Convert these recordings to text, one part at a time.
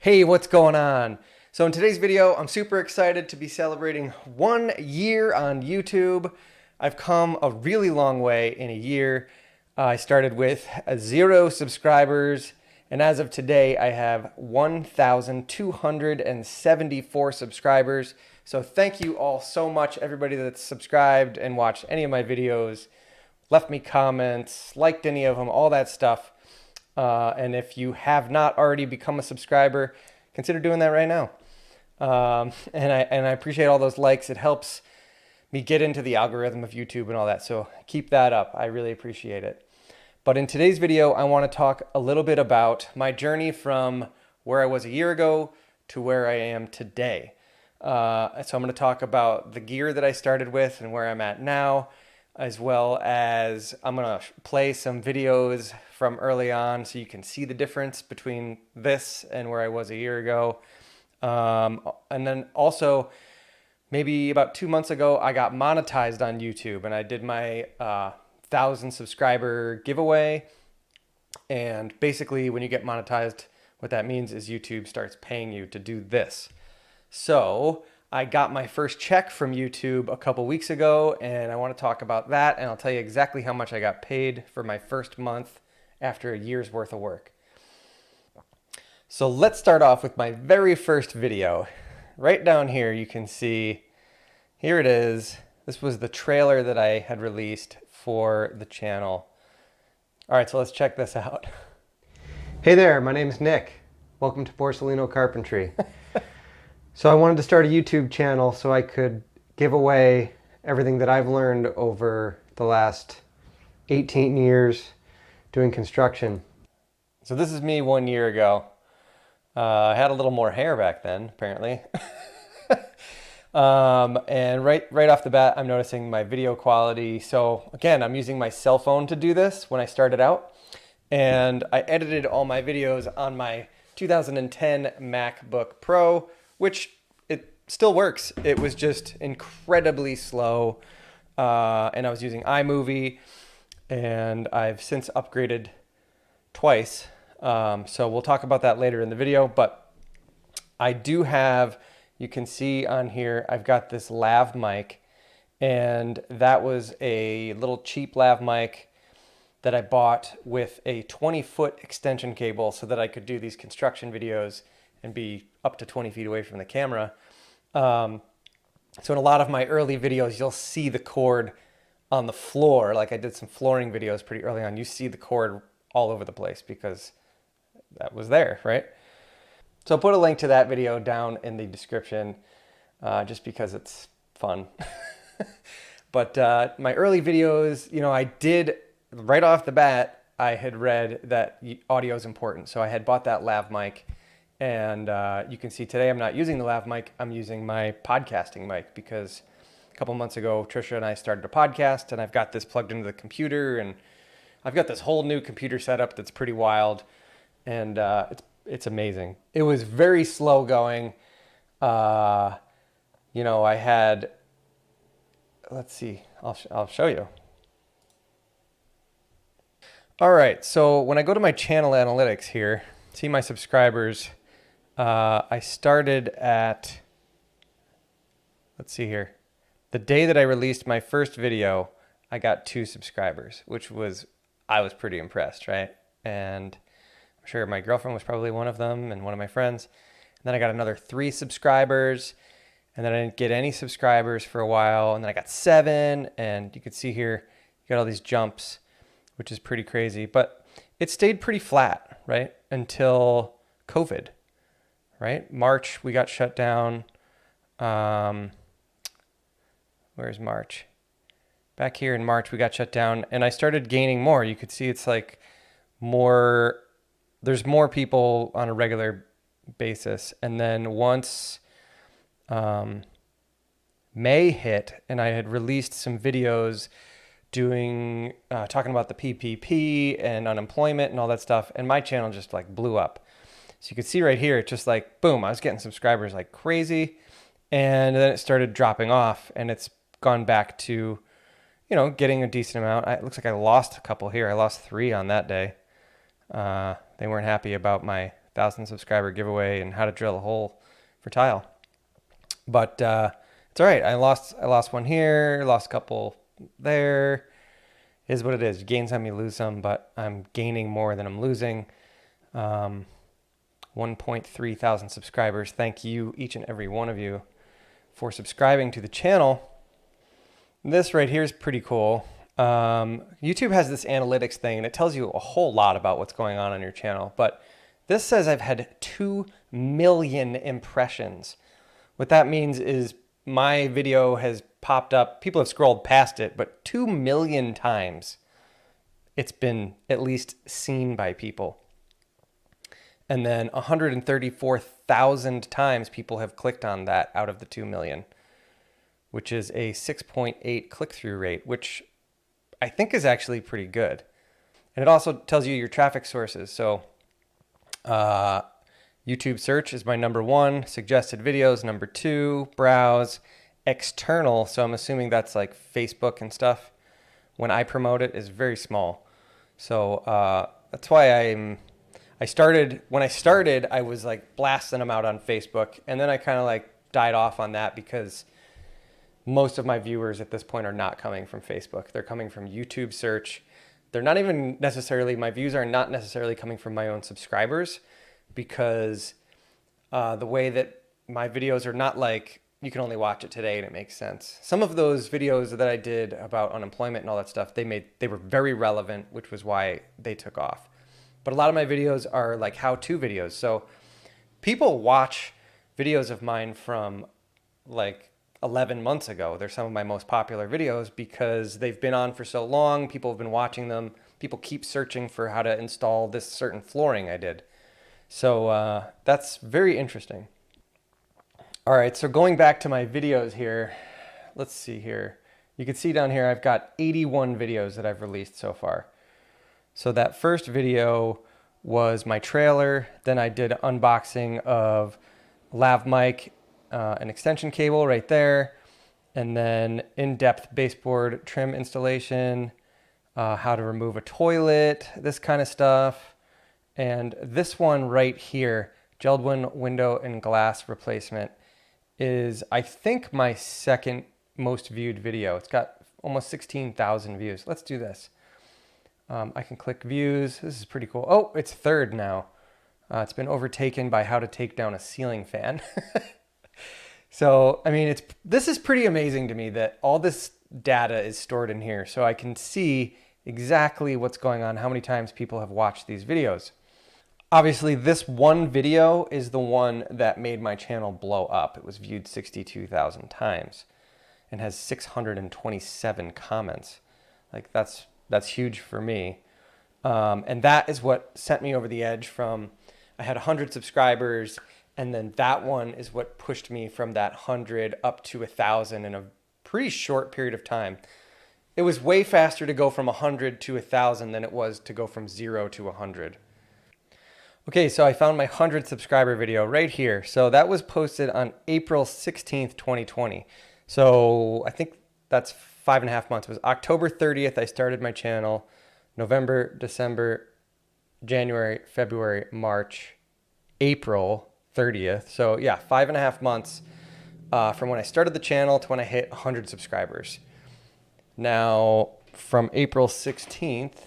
Hey, what's going on? So in today's video, I'm super excited to be celebrating 1 year on YouTube. I've come a really long way in a year. I started with 0 subscribers, and as of today, I have 1,274 subscribers. So thank you all so much, everybody that's subscribed and watched any of my videos, left me comments, liked any of them, all that stuff. And if you have not already become a subscriber, consider doing that right now. And I appreciate all those likes. It helps me get into the algorithm of YouTube and all that. So keep that up. I really appreciate it. But in today's video, I want to talk a little bit about my journey from where I was a year ago to where I am today. So I'm going to talk about the gear that I started with and where I'm at now, as well as I'm going to play some videos from early on so you can see the difference between this and where I was a year ago. And then also, maybe about 2 months ago, I got monetized on YouTube and I did my 1,000 subscriber giveaway. And basically, when you get monetized, what that means is YouTube starts paying you to do this. So I got my first check from YouTube a couple weeks ago, and I want to talk about that, and I'll tell you exactly how much I got paid for my first month after a year's worth of work. So let's start off with my very first video. Right down here you can see, here it is. This was the trailer that I had released for the channel. All right, so let's check this out. Hey there, my name is Nick. Welcome to Borsellino Carpentry. So I wanted to start a YouTube channel so I could give away everything that I've learned over the last 18 years doing construction. So this is me 1 year ago. I had a little more hair back then, apparently. And right off the bat, I'm noticing my video quality. So again, I'm using my cell phone to do this when I started out. And I edited all my videos on my 2010 MacBook Pro, which it still works. It was just incredibly slow. And I was using iMovie, and I've since upgraded twice. So we'll talk about that later in the video, but I do have, you can see on here, I've got this lav mic, and that was a little cheap lav mic that I bought with a 20-foot extension cable so that I could do these construction videos and be up to 20 feet away from the camera. So in a lot of my early videos, you'll see the cord on the floor. Like I did some flooring videos pretty early on. You see the cord all over the place because that was there, right? So I'll put a link to that video down in the description just because it's fun. But my early videos, I did, right off the bat, I had read that audio is important. So I had bought that lav mic. And you can see today I'm not using the lav mic, I'm using my podcasting mic because a couple months ago, Trisha and I started a podcast, and I've got this plugged into the computer, and I've got this whole new computer setup that's pretty wild, and it's amazing. It was very slow going. I had, let's see, I'll show you. All right, so when I go to my channel analytics here, see my subscribers. I started at, let's see here. The day that I released my first video, I got 2 subscribers, which I was pretty impressed, right? And I'm sure my girlfriend was probably one of them and one of my friends. And then I got another 3 subscribers, and then I didn't get any subscribers for a while. And then I got 7, and you can see here, you got all these jumps, which is pretty crazy. But it stayed pretty flat, right? Until COVID. Right? March, we got shut down. Where's March? Back here in March, we got shut down, and I started gaining more. You could see it's like there's more people on a regular basis. And then once May hit, and I had released some videos talking about the PPP and unemployment and all that stuff, and my channel just like blew up. So you can see right here, it's just like, boom, I was getting subscribers like crazy. And then it started dropping off, and it's gone back to, getting a decent amount. It looks like I lost a couple here. I lost 3 on that day. They weren't happy about my 1,000 subscriber giveaway and how to drill a hole for tile. But it's all right. I lost one here, lost a couple there. Is what it is. You gain some, you lose some, but I'm gaining more than I'm losing. 1.3 thousand subscribers. Thank you, each and every one of you, for subscribing to the channel. This right here is pretty cool. YouTube has this analytics thing, and it tells you a whole lot about what's going on your channel. But this says I've had 2 million impressions. What that means is my video has popped up. People have scrolled past it, but 2 million times it's been at least seen by people. And then 134,000 times people have clicked on that out of the 2 million, which is a 6.8 click-through rate, which I think is actually pretty good. And it also tells you your traffic sources. So YouTube search is my number 1, suggested videos, number 2, browse, external. So I'm assuming that's like Facebook and stuff. When I promote it, is very small. So that's why when I started, I was like blasting them out on Facebook, and then I kind of like died off on that because most of my viewers at this point are not coming from Facebook. They're coming from YouTube search. They're not even necessarily, my views are not necessarily coming from my own subscribers, because the way that my videos are not like, you can only watch it today and it makes sense. Some of those videos that I did about unemployment and all that stuff, they were very relevant, which was why they took off. But a lot of my videos are like how-to videos. So people watch videos of mine from like 11 months ago. They're some of my most popular videos because they've been on for so long. People have been watching them. People keep searching for how to install this certain flooring I did. So that's very interesting. All right, so going back to my videos here, let's see here. You can see down here I've got 81 videos that I've released so far. So that first video was my trailer. Then I did an unboxing of lav mic, an extension cable right there, and then in-depth baseboard trim installation, how to remove a toilet, this kind of stuff. And this one right here, gelled window and glass replacement, is I think my second most viewed video. It's got almost 16,000 views. Let's do this. I can click views. This is pretty cool. Oh, it's third now. It's been overtaken by how to take down a ceiling fan. So, I mean, this is pretty amazing to me that all this data is stored in here, so I can see exactly what's going on, how many times people have watched these videos. Obviously, this one video is the one that made my channel blow up. It was viewed 62,000 times and has 627 comments. Like, that's huge for me. And that is what sent me over the edge from, I had 100 subscribers, and then that one is what pushed me from that 100 up to 1,000 in a pretty short period of time. It was way faster to go from 100 to 1,000 than it was to go from 0 to 100. Okay, so I found my 100 subscriber video right here. So that was posted on April 16th, 2020. So I think that's 5.5 months. It was October 30th I started my channel. November, December, January, February, March, April 30th. So yeah, 5.5 months from when I started the channel to when I hit 100 subscribers. Now, from April 16th,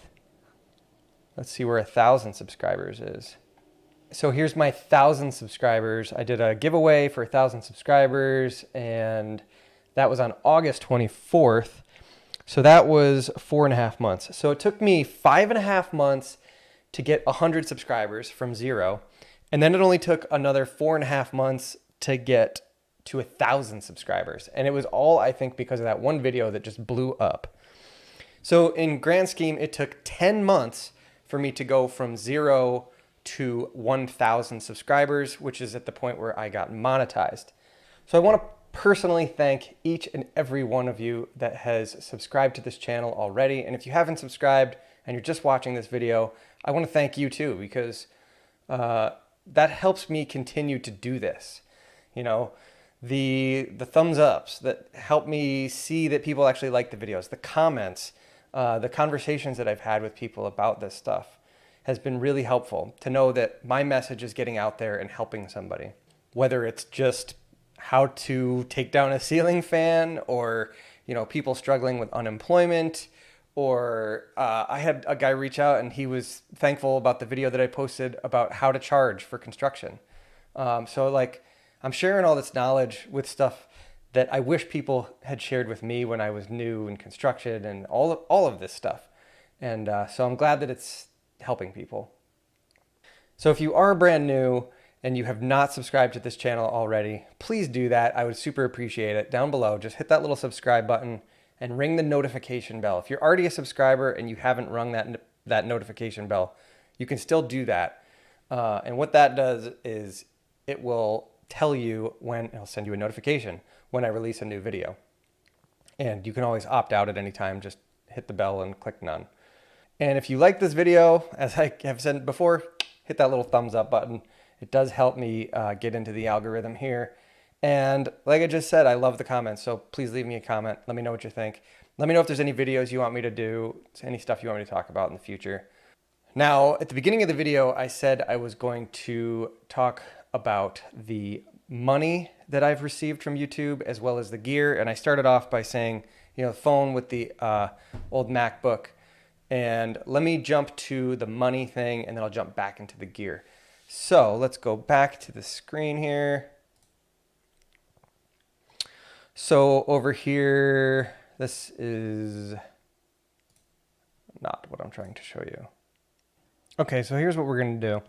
let's see where 1,000 subscribers is. So here's my 1,000 subscribers. I did a giveaway for 1,000 subscribers, and that was on August 24th. So that was 4.5 months. So it took me 5.5 months to get 100 subscribers from 0. And then it only took another 4.5 months to get to 1,000 subscribers. And it was all, I think, because of that one video that just blew up. So in grand scheme, it took 10 months for me to go from 0 to 1,000 subscribers, which is at the point where I got monetized. So I want to personally thank each and every one of you that has subscribed to this channel already. And if you haven't subscribed and you're just watching this video, I want to thank you too, because that helps me continue to do this. You know, the thumbs ups that help me see that people actually like the videos, the comments, the conversations that I've had with people about this stuff. has been really helpful to know that my message is getting out there and helping somebody. Whether it's just how to take down a ceiling fan, or people struggling with unemployment, or I had a guy reach out and he was thankful about the video that I posted about how to charge for construction. So like, I'm sharing all this knowledge with stuff that I wish people had shared with me when I was new in construction and all of this stuff. And so I'm glad that it's helping people. So if you are brand new and you have not subscribed to this channel already, please do that. I would super appreciate it. Down below, just hit that little subscribe button and ring the notification bell. If you're already a subscriber and you haven't rung that notification bell, you can still do that. And what that does is it will tell you when, it'll send you a notification when I release a new video. And you can always opt out at any time. Just hit the bell and click none. And if you like this video, as I have said before, hit that little thumbs up button. It does help me get into the algorithm here. And like I just said, I love the comments. So please leave me a comment. Let me know what you think. Let me know if there's any videos you want me to do, any stuff you want me to talk about in the future. Now, at the beginning of the video, I said I was going to talk about the money that I've received from YouTube as well as the gear. And I started off by saying, the phone with the old MacBook. And let me jump to the money thing and then I'll jump back into the gear. So let's go back to the screen here. So over here, this is not what I'm trying to show you. Okay, so here's what we're going to do.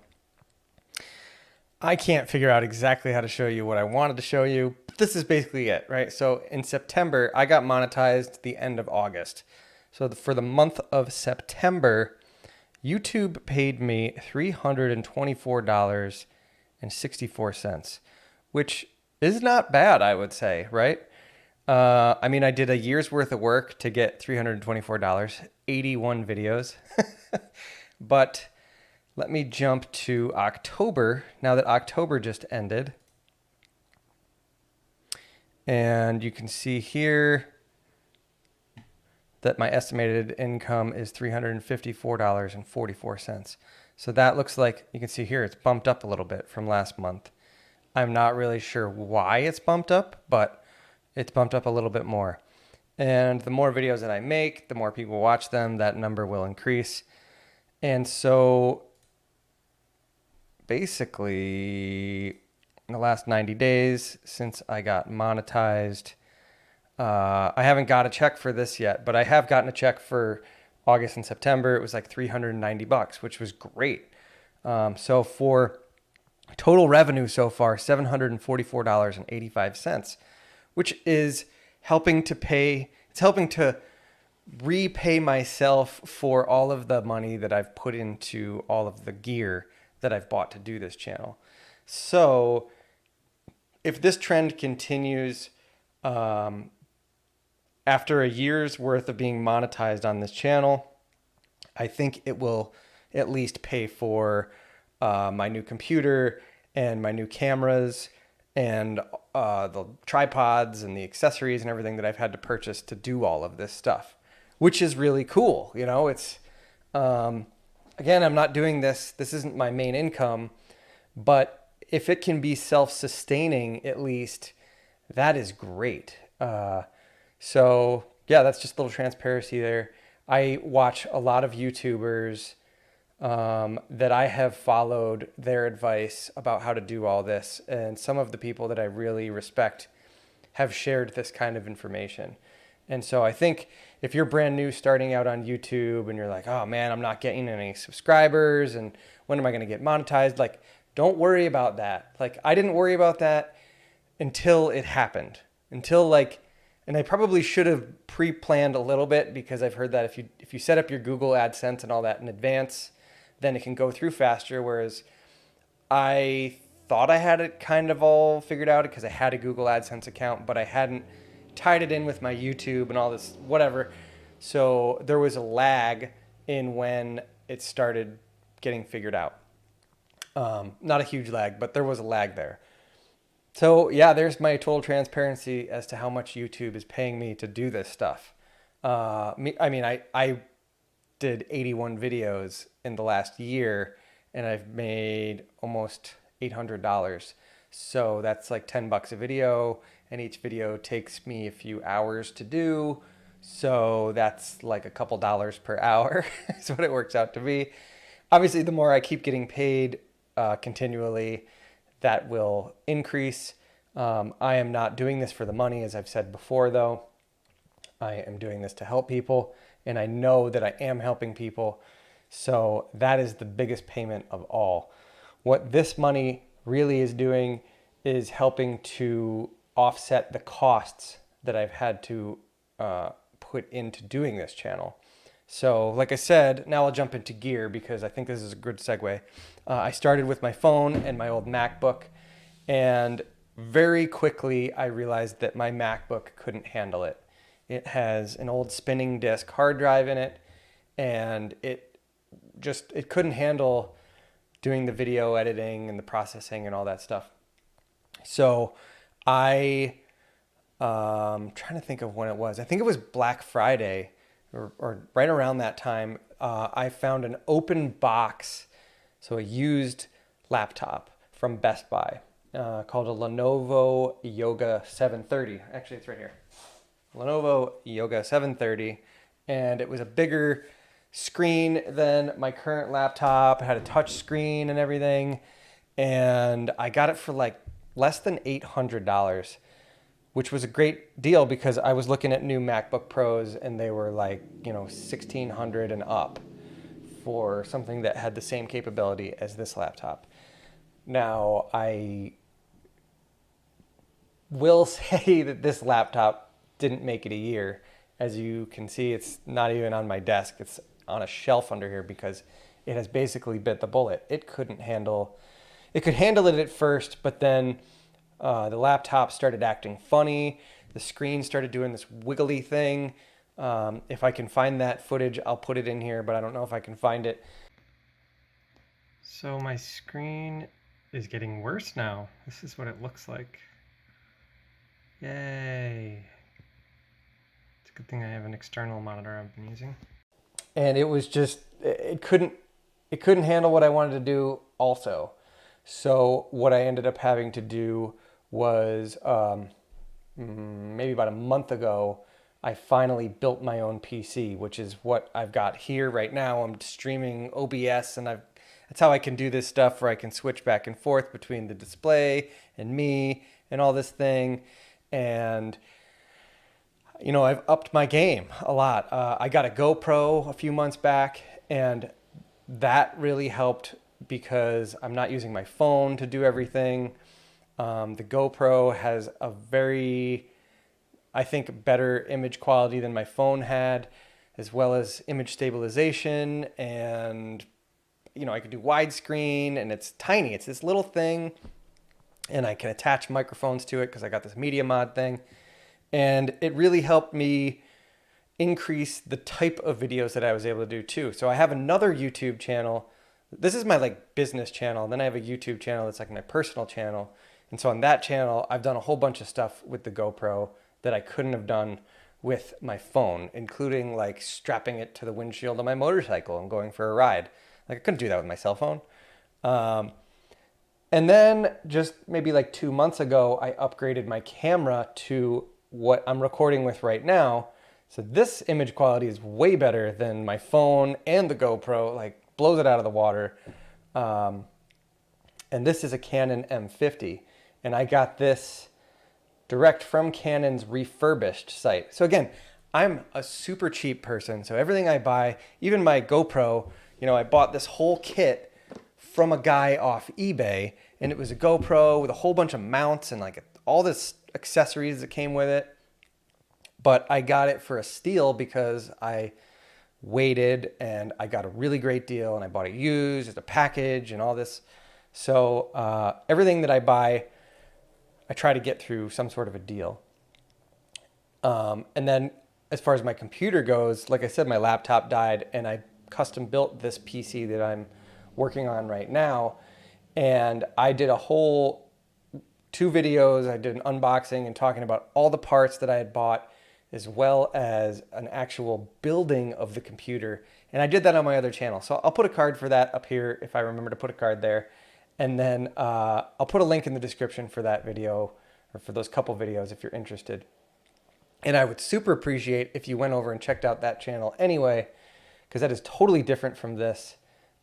I can't figure out exactly how to show you what I wanted to show you, but this is basically it, right? So in September, I got monetized the end of August. So for the month of September, YouTube paid me $324.64, which is not bad, I would say, right? I mean, I did a year's worth of work to get $324, 81 videos. But let me jump to October, now that October just ended. And you can see here that my estimated income is $354.44. So that looks like, you can see here, it's bumped up a little bit from last month. I'm not really sure why it's bumped up, but it's bumped up a little bit more. And the more videos that I make, the more people watch them, that number will increase. And so basically in the last 90 days since I got monetized, I haven't got a check for this yet, but I have gotten a check for August and September. It was like $390, which was great. So for total revenue so far, $744.85, which is helping to repay myself for all of the money that I've put into all of the gear that I've bought to do this channel. So if this trend continues, after a year's worth of being monetized on this channel, I think it will at least pay for my new computer and my new cameras and the tripods and the accessories and everything that I've had to purchase to do all of this stuff, which is really cool. It's, again, I'm not doing this. This isn't my main income, but if it can be self-sustaining, at least, that is great. So yeah, that's just a little transparency there. I watch a lot of YouTubers that I have followed their advice about how to do all this. And some of the people that I really respect have shared this kind of information. And so I think if you're brand new starting out on YouTube and you're like, oh man, I'm not getting any subscribers and when am I going to get monetized? Like, don't worry about that. Like, I didn't worry about that until it happened, and I probably should have pre-planned a little bit, because I've heard that if you set up your Google AdSense and all that in advance, then it can go through faster. Whereas I thought I had it kind of all figured out because I had a Google AdSense account, but I hadn't tied it in with my YouTube and all this whatever. So there was a lag in when it started getting figured out. Not a huge lag, but there was a lag there. So yeah, there's my total transparency as to how much YouTube is paying me to do this stuff. I did 81 videos in the last year, and I've made almost $800. So that's like 10 bucks a video, and each video takes me a few hours to do. So that's like a couple dollars per hour is what it works out to be. Obviously, the more I keep getting paid continually, that will increase. I am not doing this for the money, as I've said before, though. I am doing this to help people, and I know that I am helping people. So that is the biggest payment of all. What this money really is doing is helping to offset the costs that I've had to put into doing this channel. So like I said, now I'll jump into gear because I think this is a good segue. I started with my phone and my old MacBook, and very quickly I realized that my MacBook couldn't handle it. It has an old spinning disk hard drive in it, and it couldn't handle doing the video editing and the processing and all that stuff. So I'm trying to think of when it was. I think it was Black Friday or right around that time. I found an open box, so a used laptop from Best Buy called a Lenovo Yoga 730. Actually, it's right here. Lenovo Yoga 730, and it was a bigger screen than my current laptop. It had a touch screen and everything, and I got it for like less than $800, which was a great deal because I was looking at new MacBook Pros and they were like, you know, $1,600 and up for something that had the same capability as this laptop. Now, I will say that this laptop didn't make it a year. As you can see, it's not even on my desk. It's on a shelf under here because it has basically bit the bullet. It could handle it at first, but then the laptop started acting funny. The screen started doing this wiggly thing. If I can find that footage, I'll put it in here, but I don't know if I can find it. So my screen is getting worse now. This is what it looks like. Yay. It's a good thing I have an external monitor I've been using. And it was just, it couldn't handle what I wanted to do also. So what I ended up having to do was maybe about a month ago, I finally built my own PC, which is what I've got here right now. I'm streaming OBS, and that's how I can do this stuff where I can switch back and forth between the display and me and all this thing. And, you know, I've upped my game a lot. I got a GoPro a few months back, and that really helped because I'm not using my phone to do everything. The GoPro has a very, I think, better image quality than my phone had, as well as image stabilization. And, you know, I can do widescreen, and it's tiny. It's this little thing, and I can attach microphones to it because I got this Media Mod thing. And it really helped me increase the type of videos that I was able to do too. So I have another YouTube channel. This is my like business channel. Then I have a YouTube channel that's like my personal channel. And so on that channel, I've done a whole bunch of stuff with the GoPro that I couldn't have done with my phone, including like strapping it to the windshield of my motorcycle and going for a ride. Like I couldn't do that with my cell phone. And then just maybe like 2 months ago, I upgraded my camera to what I'm recording with right now. So this image quality is way better than my phone and the GoPro, like blows it out of the water. And this is a Canon M50. And I got this direct from Canon's refurbished site. So again, I'm a super cheap person. So everything I buy, even my GoPro, you know, I bought this whole kit from a guy off eBay, and it was a GoPro with a whole bunch of mounts and like all this accessories that came with it. But I got it for a steal because I waited and I got a really great deal, and I bought it used as a package and all this. So everything that I buy, I try to get through some sort of a deal. And then as far as my computer goes, like I said, my laptop died, and I custom built this PC that I'm working on right now. And I did a whole 2 videos. I did an unboxing and talking about all the parts that I had bought as well as an actual building of the computer. And I did that on my other channel. So I'll put a card for that up here if I remember to put a card there. And then I'll put a link in the description for that video, or for those couple videos if you're interested. And I would super appreciate if you went over and checked out that channel anyway, because that is totally different from this.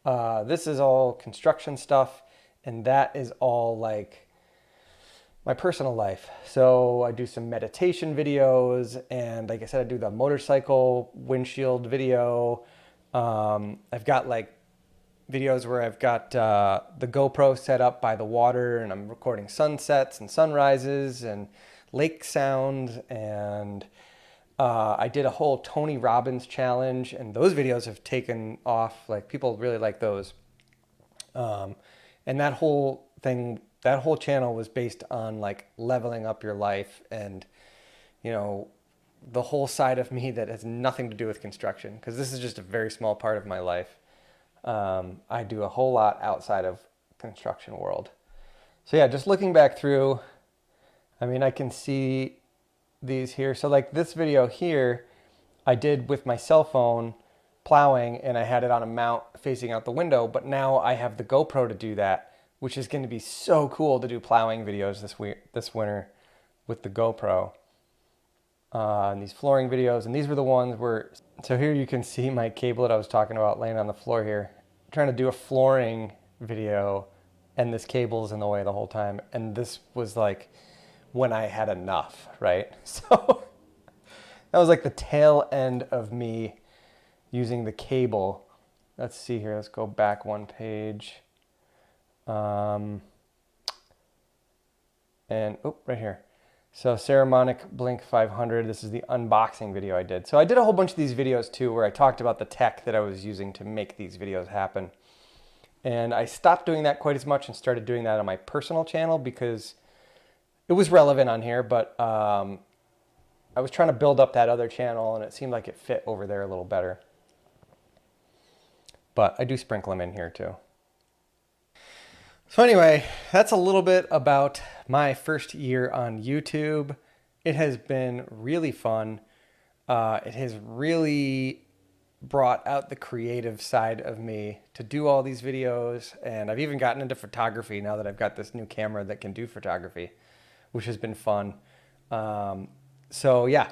This is all construction stuff, and that is all like my personal life. So I do some meditation videos, and like I said, I do the motorcycle windshield video. I've got like videos where I've got the GoPro set up by the water, and I'm recording sunsets and sunrises and lake sounds. And I did a whole Tony Robbins challenge, and those videos have taken off. Like, people really like those. And that whole thing, that whole channel was based on like leveling up your life, and, you know, the whole side of me that has nothing to do with construction, because this is just a very small part of my life. I do a whole lot outside of construction world. So yeah, just looking back through, I mean, I can see these here. So like this video here, I did with my cell phone plowing, and I had it on a mount facing out the window, but now I have the GoPro to do that, which is going to be so cool to do plowing videos this winter with the GoPro. And these flooring videos, and these were the ones where, so here you can see my cable that I was talking about laying on the floor here. I'm trying to do a flooring video, and this cable's in the way the whole time. And this was like when I had enough, right? So that was like the tail end of me using the cable. Let's see here, let's go back one page. And oh, right here. So Ceramonic Blink 500, this is the unboxing video I did. So I did a whole bunch of these videos too, where I talked about the tech that I was using to make these videos happen. And I stopped doing that quite as much and started doing that on my personal channel because it was relevant on here, but I was trying to build up that other channel, and it seemed like it fit over there a little better. But I do sprinkle them in here too. So anyway, that's a little bit about my first year on YouTube. It has been really fun. It has really brought out the creative side of me to do all these videos. And I've even gotten into photography now that I've got this new camera that can do photography, which has been fun. So yeah,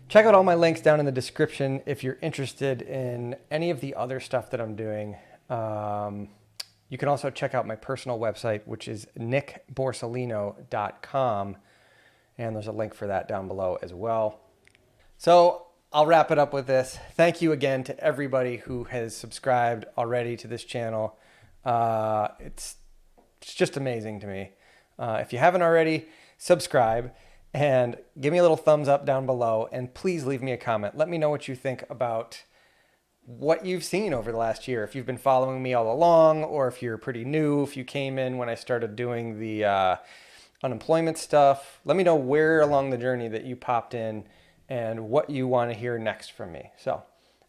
check out all my links down in the description if you're interested in any of the other stuff that I'm doing. You can also check out my personal website, which is nickborsellino.com. And there's a link for that down below as well. So I'll wrap it up with this. Thank you again to everybody who has subscribed already to this channel. It's just amazing to me. If you haven't already, subscribe and give me a little thumbs up down below. And please leave me a comment. Let me know what you think about what you've seen over the last year. If you've been following me all along, or if you're pretty new, if you came in when I started doing the unemployment stuff, let me know where along the journey that you popped in and what you want to hear next from me. So,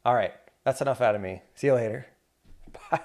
all right, that's enough out of me. See you later. Bye.